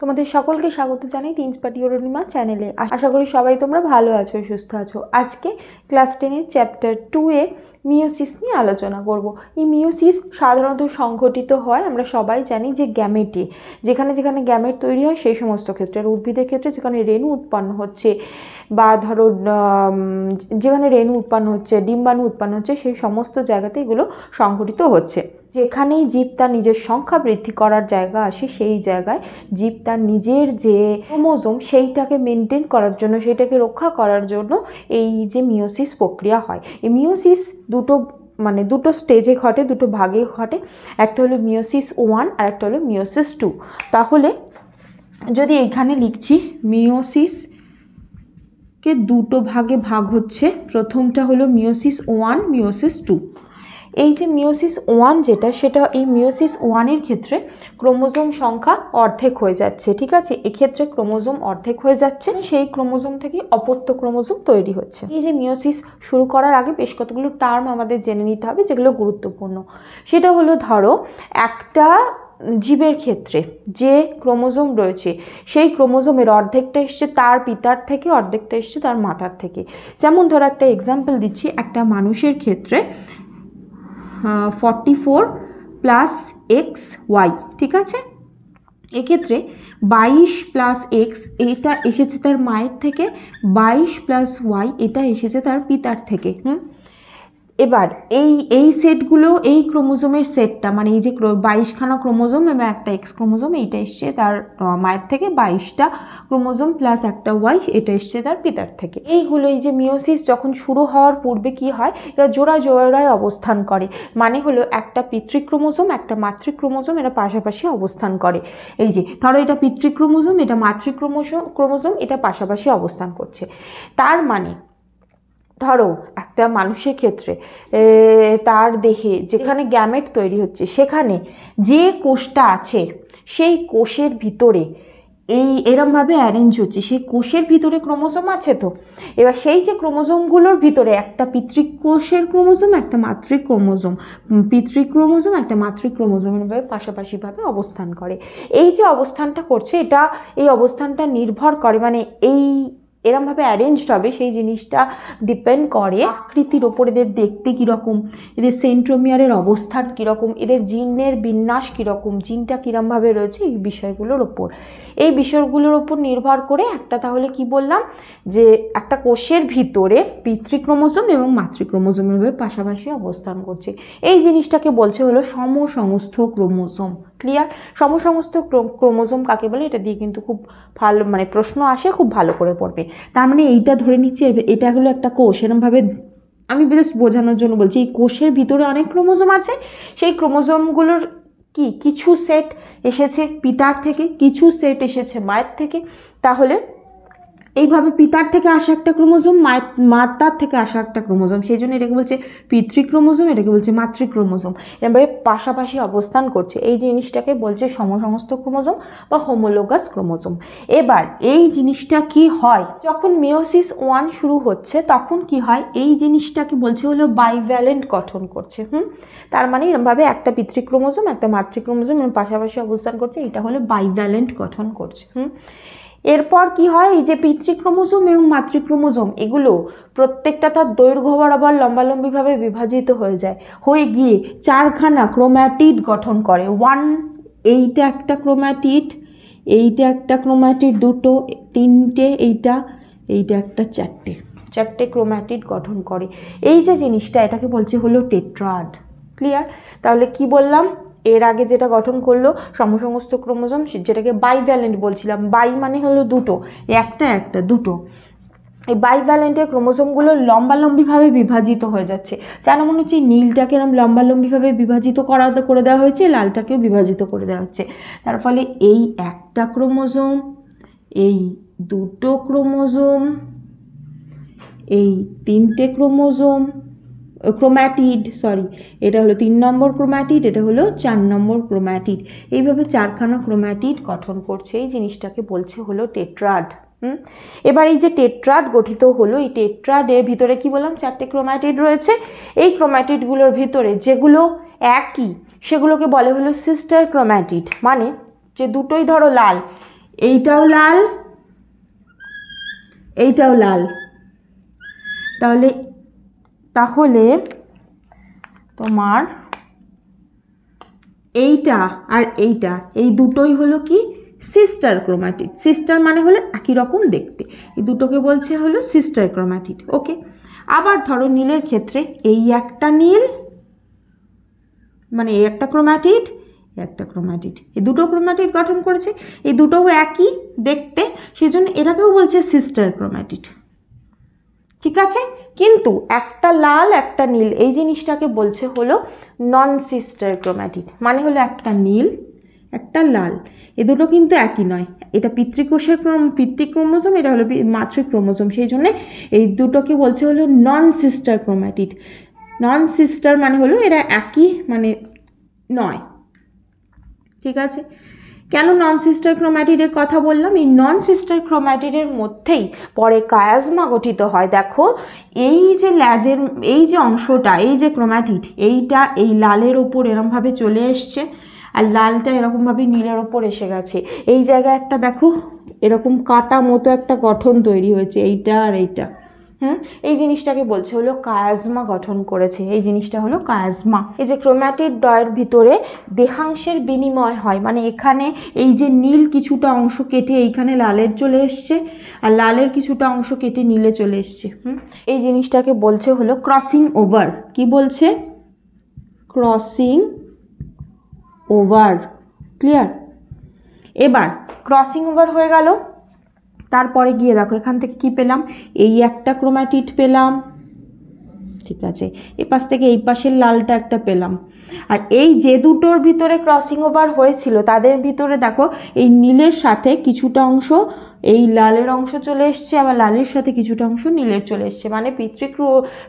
তোমাদের সকলকে স্বাগত জানাই টিনস পার্টি অরুণিমা চ্যানেলে। আশা করি সবাই তোমরা ভালো আছো, সুস্থ আছো। আজকে ক্লাস 10-এর চ্যাপ্টার 2-এ মিওসিস নিয়ে আলোচনা করব। এই মিওসিস সাধারণত সংঘটিত হয়, আমরা সবাই জানি যে গ্যামেটে, যেখানে যেখানে গ্যামেট তৈরি হয় সেই সমস্ত ক্ষেত্রে। আর উদ্ভিদের ক্ষেত্রে যেখানে রেণু উৎপন্ন হচ্ছে বা ধরো যেখানে রেণু উৎপন্ন হচ্ছে, ডিম্বাণু উৎপন্ন হচ্ছে, সেই সমস্ত জায়গাতে এগুলো সংঘটিত হচ্ছে। যেখানেই জীব তার নিজের সংখ্যা বৃদ্ধি করার জায়গা আসে, সেই জায়গায় জীব তার নিজের যে ক্রোমোজোম সেইটাকে মেনটেন করার জন্য, সেইটাকে রক্ষা করার জন্য এই যে মিওসিস প্রক্রিয়া হয়। এই মিওসিস দুটো স্টেজে ঘটে, দুটো ভাগে ঘটে। একটা হলো মিওসিস 1 আর একটা হলো মিওসিস 2। তাহলে যদি এইখানে লিখছি মিওসিসকে দুটো ভাগে ভাগ হচ্ছে, প্রথমটা হলো মিওসিস 1, মিওসিস 2। এই যে মিওসিস 1 যেটা, সেটা এই মিওসিস 1-এর ক্ষেত্রে ক্রোমোজোম সংখ্যা অর্ধেক হয়ে যাচ্ছে, ঠিক আছে। এক্ষেত্রে ক্রোমোজোম অর্ধেক হয়ে যাচ্ছে, সেই ক্রোমোজোম থেকে অপত্য ক্রোমোজোম তৈরি হচ্ছে। এই যে মিওসিস শুরু করার আগে বেশ কতগুলো টার্ম আমাদের জেনে নিতে হবে, যেগুলো গুরুত্বপূর্ণ। সেটা হলো, ধরো একটা জীবের ক্ষেত্রে যে ক্রোমোজোম রয়েছে, সেই ক্রোমোজোমের অর্ধেকটা এসছে তার পিতার থেকে, অর্ধেকটা এসছে তার মাতার থেকে। যেমন ধরো একটা এক্সাম্পল দিচ্ছি, একটা মানুষের ক্ষেত্রে 44 + XY, ঠিক আছে। এক্ষেত্রে 22 + X এটা এসেছে তার মায়ের থেকে, 22 + Y এটা এসেছে তার পিতার থেকে। এবার এই সেটগুলো, এই ক্রোমোজোমের সেটটা, মানে এই যে 22খানা ক্রোমোজোম এবং একটা এক্স ক্রোমোজোম, এইটা এসছে তার মায়ের থেকে, 22টা ক্রোমোজোম প্লাস একটা ওয়াই এটা এসছে তার পিতার থেকে। এইগুলো, এই যে মিওসিস যখন শুরু হওয়ার পূর্বে কি হয়, এরা জোড়া জোড়ায় অবস্থান করে। মানে হলো একটা পিতৃক্রোমোজোম, একটা মাতৃক্রোমোজোম, এরা পাশাপাশি অবস্থান করে। এই যে ধরো এটা পিতৃক্রোমোজোম, এটা মাতৃক্রোমোজোম, এটা পাশাপাশি অবস্থান করছে। তার মানে ধরো একটা মানুষের ক্ষেত্রে তার দেহে যেখানে গ্যামেট তৈরি হচ্ছে, সেখানে যে কোষটা আছে সেই কোষের ভিতরে এরমভাবে অ্যারেঞ্জ হচ্ছে, সেই কোষের ভিতরে ক্রোমোজোম আছে। তো এবার সেই যে ক্রোমোজোমগুলোর ভিতরে একটা পিতৃকোষের ক্রোমোজোম, একটা মাতৃক্রোমোজোম, পিতৃক্রোমোজোম, একটা মাতৃক্রোমোজোমের ভাবে পাশাপাশিভাবে অবস্থান করে। এই যে অবস্থানটা করছে, এই অবস্থানটা নির্ভর করে, মানে এরমভাবে অ্যারেঞ্জড হবে, সেই জিনিসটা ডিপেন্ড করে আকৃতির ওপর, এদের দেখতে কীরকম, এদের সেন্ট্রোমিয়ারের অবস্থান কীরকম, এদের জিনের বিন্যাস কীরকম, জিনটা কীরমভাবে রয়েছে, এই বিষয়গুলোর ওপর। এই বিষয়গুলোর ওপর নির্ভর করে একটা, তাহলে কি বললাম, যে একটা কোষের ভিতরে পিতৃক্রোমোজোম এবং মাতৃক্রোমোজোমের ভাবে পাশাপাশি অবস্থান করছে। এই জিনিসটাকে বলছে হলো সমসমস্থ ক্রোমোজোম। ক্লিয়ার? সমসমস্থ ক্রোমোজোম কাকে বলে, এটা দিয়ে কিন্তু খুব ভালো, মানে প্রশ্ন আসে, খুব ভালো করে পড়বে। তার মানে এইটা ধরে নিচ্ছি, এটা হলো একটা কোষ, এরমভাবে আমি জাস্ট বোঝানোর জন্য বলছি। এই কোষের ভিতরে অনেক ক্রোমোজোম আছে, সেই ক্রোমোজোমগুলোর কিছু সেট এসেছে পিতার থেকে, কিছু সেট এসেছে মায়ের থেকে। তাহলে এইভাবে পিতার থেকে আসা একটা ক্রোমোজোম, মাতার থেকে আসা একটা ক্রোমোজোম, সেই জন্য এটাকে বলছে পিতৃক্রোমোজোম, এটাকে বলছে মাতৃক্রোমোজোম। এভাবে পাশাপাশি অবস্থান করছে, এই জিনিসটাকে বলছে সমসমস্ত ক্রোমোজোম বা হোমোলোগাস ক্রোমোজোম। এবার এই জিনিসটা কি হয়, যখন মিওসিস 1 শুরু হচ্ছে, তখন কি হয়, এই জিনিসটাকে বলছে হলো বাইভ্যালেন্ট গঠন করছে। তার মানে এরকমভাবে একটা পিতৃক্রোমোজোম, একটা মাতৃক্রোমোজোম পাশাপাশি অবস্থান করছে, এটা হলো বাইভ্যালেন্ট গঠন করছে। এরপর কি হয়, এই যে পিতৃক্রোমোজোম এবং মাতৃক্রোমোজোম, এগুলো প্রত্যেকটা তার দৈর্ঘ্য বরাবর লম্বালম্বিভাবে বিভাজিত হয়ে গিয়ে 4খানা ক্রোম্যাটিড গঠন করে। এইটা একটা ক্রোম্যাটিড, এইটা একটা ক্রোম্যাটিড, দুটো, তিনটে, এইটা একটা, চারটে ক্রোম্যাটিড গঠন করে। এই যে জিনিসটা, এটাকে বলছে হলো টেট্রাড। ক্লিয়ার? তাহলে কি বললাম, এর আগে যেটা গঠন করলো সমসমস্ত ক্রোমোজোম, যেটাকে বাইভ্যালেন্ট বলছিলাম। বাই মানে হলো দুটো, একটা দুটো। এই বাইভ্যালেন্টের ক্রোমোজোমগুলো লম্বালম্বিভাবে বিভাজিত হয়ে যাচ্ছে। যেন মনে হচ্ছে নীলটাকে এরকম লম্বালম্বিভাবে বিভাজিত করে দেওয়া হয়েছে, লালটাকেও বিভাজিত করে দেওয়া হচ্ছে। তার ফলে এই একটা ক্রোমোজোম, এই দুটো ক্রোমোজোম, এই তিনটে ক্রোম্যাটিড, এটা হলো 3 নম্বর ক্রোম্যাটিড, এটা হলো 4 নম্বর ক্রোম্যাটিড। এইভাবে 4খানা ক্রোম্যাটিড গঠন করছে, এই জিনিসটাকে বলছে হলো টেট্রাড। এবার এই যে টেট্রাড গঠিত হলো, এই টেট্রাডের ভিতরে কি বললাম, 4টে ক্রোম্যাটিড রয়েছে। এই ক্রোম্যাটিডগুলোর ভিতরে যেগুলো একই, সেগুলোকে বলে হলো সিস্টার ক্রোম্যাটিড। মানে যে দুটোই ধরো লাল, এইটাও লাল, এইটাও লাল। তাহলে তাহলে তোমার এইটা আর এইটা, এই দুটোই হলো কি সিস্টার ক্রোম্যাটিড। সিস্টার মানে হলো একই রকম দেখতে, এই দুটোকে বলছে হলো সিস্টার ক্রোম্যাটিড। ওকে, আবার ধরো নীলের ক্ষেত্রে এই একটা নীল, মানে এই একটা ক্রোম্যাটিড, একটা ক্রোম্যাটিড, এই দুটো ক্রোম্যাটিড গঠন করেছে, এই দুটোও একই দেখতে, সেই জন্য এটাকেও বলছে সিস্টার ক্রোম্যাটিড। ঠিক আছে, কিন্তু একটা লাল একটা নীল এই জিনিসটাকে বলছে হলো নন সিস্টার ক্রোম্যাটিড। মানে হলো একটা নীল একটা লাল, এ দুটো কিন্তু একই নয়, এটা পিতৃকোষের পিতৃক্রোমোজোম, এটা হলো মাতৃক্রোমোজোম, সেই জন্য এই দুটোকে বলছে হলো নন সিস্টার ক্রোম্যাটিড। নন সিস্টার মানে হলো এরা একই মানে নয়। ঠিক আছে, কেন নন সিস্টার ক্রোম্যাটিডের কথা বললাম? এই নন সিস্টার ক্রোম্যাটিডের মধ্যেই পরে কায়াজমা গঠিত হয়। দেখো এই যে ল্যাজের এই যে অংশটা, এই যে ক্রোম্যাটিড, এইটা এই লালের ওপর এরকমভাবে চলে এসছে, আর লালটা এরকমভাবে নীলের ওপর এসে গেছে। এই জায়গায় একটা দেখো এরকম কাটা মতো একটা গঠন তৈরি হয়েছে, এইটা আর এইটা। এই জিনিসটাকে বলছে হলো কায়াজমা গঠন করেছে, এই জিনিসটা হলো কায়াজমা। এই যে ক্রোম্যাটিড দ্বয়ের ভিতরে দেহাংশের বিনিময় হয়, মানে এখানে এই যে নীল কিছুটা অংশ কেটে এইখানে লালের চলে এসছে, আর লালের কিছুটা অংশ কেটে নীলে চলে এসছে। এই জিনিসটাকে বলছে হলো ক্রসিং ওভার। কি বলছে? Crossing over. ক্লিয়ার? এবার ক্রসিং ওভার হয়ে গেল, তারপরে গিয়ে দেখো এখান থেকে কি পেলাম? এই একটা ক্রোম্যাটিড পেলাম, ঠিক আছে, এ পাশ থেকে এই পাশের লালটা একটা পেলাম। আর এই যে দুটোর ভিতরে ক্রসিং ওভার হয়েছিল তাদের ভিতরে দেখো এই নীলের সাথে কিছুটা অংশ এই লালের অংশ চলে এসছে, আবার লালের সাথে কিছুটা অংশ নীলের চলে এসছে, মানে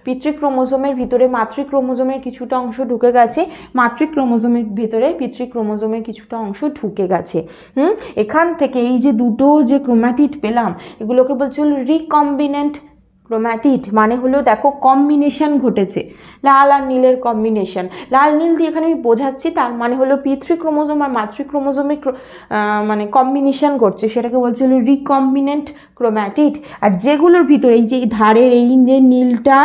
পিতৃক্রোমোজোমের ভিতরে মাতৃক্রোমোজোমের কিছুটা অংশ ঢুকে গেছে, মাতৃক্রোমোজোমের ভিতরে পিতৃক্রোমোজোমের কিছুটা অংশ ঢুকে গেছে। এখান থেকে এই যে দুটো যে ক্রোম্যাটিড পেলাম এগুলোকে বলছে হলো রিকম্বিনেন্ট ক্রোম্যাটিড। মানে হলো দেখো কম্বিনেশন ঘটেছে, লাল আর নীলের কম্বিনেশন। লাল নীল দিয়ে এখানে আমি বোঝাচ্ছি, তার মানে হলো পিতৃক্রোমোজোম আর মাতৃক্রোমোজোমে মানে কম্বিনেশন করছে, সেটাকে বলছে হলো রিকম্বিনেন্ট ক্রোম্যাটিড। আর যেগুলোর ভিতরে এই যে ধারের এই যে নীলটা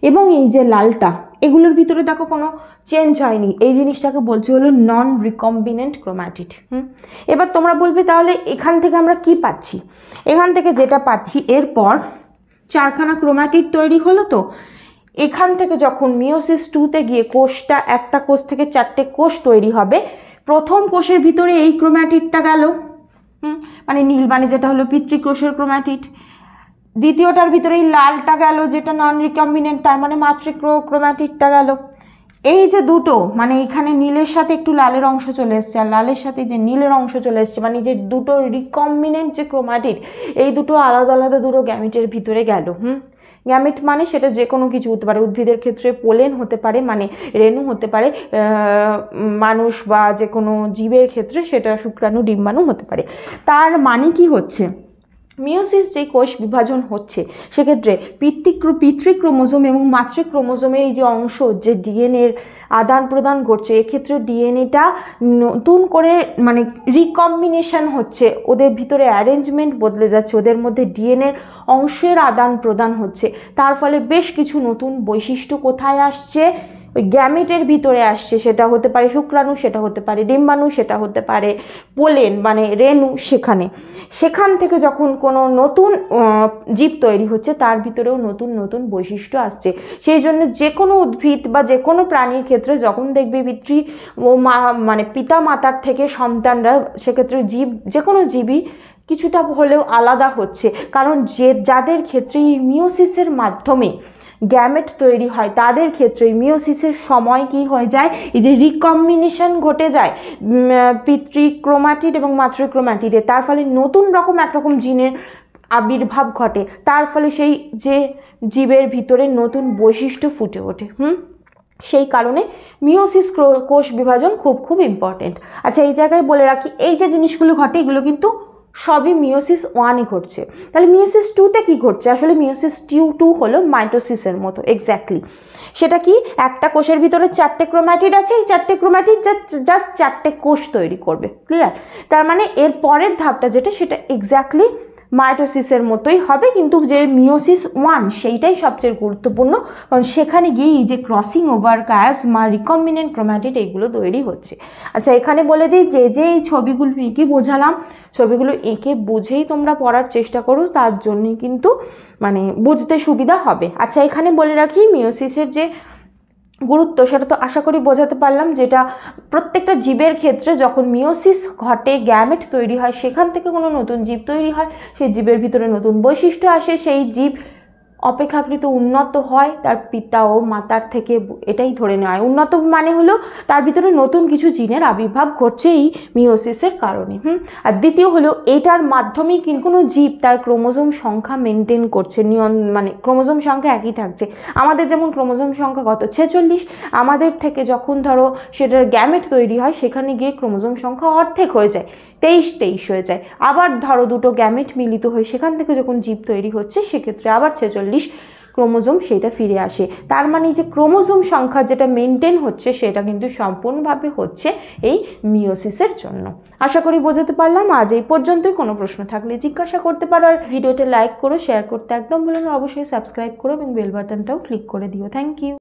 এবং এই যে লালটা, এগুলোর ভিতরে দেখো কোনো চেঞ্জ হয়নি, এই জিনিসটাকে বলছে হলো নন রিকম্বিনেন্ট ক্রোম্যাটিড। এবার তোমরা বলবে তাহলে এখান থেকে আমরা কি পাচ্ছি? এখান থেকে যেটা পাচ্ছি, এরপর চারখানা ক্রোম্যাটিড তৈরি হলো, তো এখান থেকে যখন মিওসিস 2-তে গিয়ে কোষটা একটা কোষ থেকে চারটে কোষ তৈরি হবে, প্রথম কোষের ভিতরে এই ক্রোম্যাটিডটা গেল, মানে নীল মানে যেটা হলো পিতৃকোষের ক্রোম্যাটিড। দ্বিতীয়টার ভিতরে এই লালটা গেল যেটা নন রিকম্বিনেন্ট, তার মানে ক্রোম্যাটিডটা গেল। এই যে দুটো মানে এখানে নীলের সাথে একটু লালের অংশ চলে এসছে আর লালের সাথে যে নীলের অংশ চলে এসছে, মানে যে দুটো রিকম্বিনেন্ট যে ক্রোম্যাটিড, এই দুটো আলাদা আলাদা দুটো গ্যামেটের ভিতরে গেল। গ্যামেট মানে সেটা যে কোনো কিছু হতে পারে, উদ্ভিদের ক্ষেত্রে পোলেন হতে পারে, মানে রেণু হতে পারে, মানুষ বা যে কোনো জীবের ক্ষেত্রে সেটা শুক্রাণু ডিম্বাণু হতে পারে। তার মানে কি হচ্ছে? মিওসিস যে কোষ বিভাজন হচ্ছে সেক্ষেত্রে পিতৃক্রোমোজোম এবং মাতৃক্রোমোজোমের এই যে অংশ যে ডিএনএর আদান প্রদান ঘটছে, এক্ষেত্রে ডিএনএটা নতুন করে মানে রিকম্বিনেশন হচ্ছে, ওদের ভিতরে অ্যারেঞ্জমেন্ট বদলে যাচ্ছে, ওদের মধ্যে ডিএনএর অংশের আদান প্রদান হচ্ছে, তার ফলে বেশ কিছু নতুন বৈশিষ্ট্য কোথায় আসছে? ওই গ্যামেটের ভিতরে আসছে। সেটা হতে পারে শুক্রাণু, সেটা হতে পারে ডিম্বাণু, সেটা হতে পারে পোলেন মানে রেণু। সেখান থেকে যখন কোনো নতুন জীব তৈরি হচ্ছে তার ভিতরেও নতুন নতুন বৈশিষ্ট্য আসছে। সেই জন্য যে কোনো উদ্ভিদ বা যে কোনো প্রাণীর ক্ষেত্রে যখন দেখবে পিতৃ ও মানে পিতা মাতার থেকে সন্তানরা, সেক্ষেত্রে যে কোনো জীবই কিছুটা হলেও আলাদা হচ্ছে, কারণ যাদের ক্ষেত্রে এই মিওসিসের মাধ্যমে গ্যামেট তৈরি হয় তাদের ক্ষেত্রে মিওসিসের সময় কি হয়ে যায়? এই যে রিকম্বিনেশন ঘটে যায় পিতৃক্রোম্যাটিড এবং মাতৃক্রোম্যাটিডে, তার ফলে নতুন রকম একরকম জিনের আবির্ভাব ঘটে, তার ফলে সেই যে জীবের ভিতরে নতুন বৈশিষ্ট্য ফুটে ওঠে। সেই কারণে মিওসিস কোষ বিভাজন খুব খুব ইম্পর্টেন্ট। আচ্ছা, এই জায়গায় বলে রাখি, এই যে জিনিসগুলো ঘটে এগুলো কিন্তু সবই মিওসিস 1-এ ঘটছে। তাহলে মিওসিস 2-তে কী ঘটছে? আসলে মিওসিস 2 হলো মাইটোসিসের মতো এক্স্যাক্টলি। সেটা কি, একটা কোষের ভিতরে 4টে ক্রোম্যাটিড আছে, এই 4টে ক্রোম্যাটিড জাস্ট 4টে কোষ তৈরি করবে, ক্লিয়ার? তার মানে এর পরের ধাপটা যেটা, সেটা এক্স্যাক্টলি মাইটোসিসের মতোই হবে, কিন্তু যে মিওসিস 1 সেইটাই সবচেয়ে গুরুত্বপূর্ণ, কারণ সেখানে গিয়েই যে ক্রসিং ওভার, কায়াজমা, রিকম্বিনেন্ট ক্রোম্যাটিড এইগুলো তৈরি হচ্ছে। আচ্ছা, এখানে বলে দিই যে এই ছবিগুলো এঁকে বোঝালাম, ছবিগুলো এঁকে বুঝেই তোমরা পড়ার চেষ্টা করো, তার জন্যই কিন্তু মানে বুঝতে সুবিধা হবে। আচ্ছা, এখানে বলে রাখি মিওসিসের যে গুরুত্ব সেটা তো আশা করি বোঝাতে পারলাম, যেটা প্রত্যেকটা জীবের ক্ষেত্রে যখন মিওসিস ঘটে, গ্যামেট তৈরি হয়, সেখান থেকে কোনো নতুন জীব তৈরি হয়, সেই জীবের ভিতরে নতুন বৈশিষ্ট্য আসে, সেই জীব অপেক্ষাকৃত উন্নত হয় তার পিতা ও মাতার থেকে, এটাই ধরে নেওয়া হয়। উন্নত মানে হলো তার ভিতরে নতুন কিছু জিনের আবির্ভাব ঘটছে এই মিওসিসের কারণে। আর দ্বিতীয় হলো এটার মাধ্যমেই কিন্তু কোনো জীব তার ক্রোমোজোম সংখ্যা মেনটেন করছে, মানে ক্রোমোজোম সংখ্যা একই থাকছে। আমাদের যেমন ক্রোমোজোম সংখ্যা কত, 46, আমাদের থেকে যখন ধরো সেটার গ্যামেট তৈরি হয়, সেখানে গিয়ে ক্রোমোজোম সংখ্যা অর্ধেক হয়ে যায়, 23 হয়ে যায়। আবার ধরো দুটো গ্যামেট মিলিত হয়ে সেখান থেকে যখন জীব তৈরি হচ্ছে, সেক্ষেত্রে আবার 46 ক্রোমোজোম সেটা ফিরে আসে। তার মানে যে ক্রোমোজোম সংখ্যা যেটা মেনটেন হচ্ছে, সেটা কিন্তু সম্পূর্ণভাবে হচ্ছে এই মিওসিসের জন্য। আশা করি বোঝাতে পারলাম। আজ এই পর্যন্তই। কোনো প্রশ্ন থাকলে জিজ্ঞাসা করতে পারো। আর ভিডিওটা লাইক করো, শেয়ার করতে একদম ভুলো না, অবশ্যই সাবস্ক্রাইব করো এবং বেল বাটনটাও ক্লিক করে দিও। Thank you.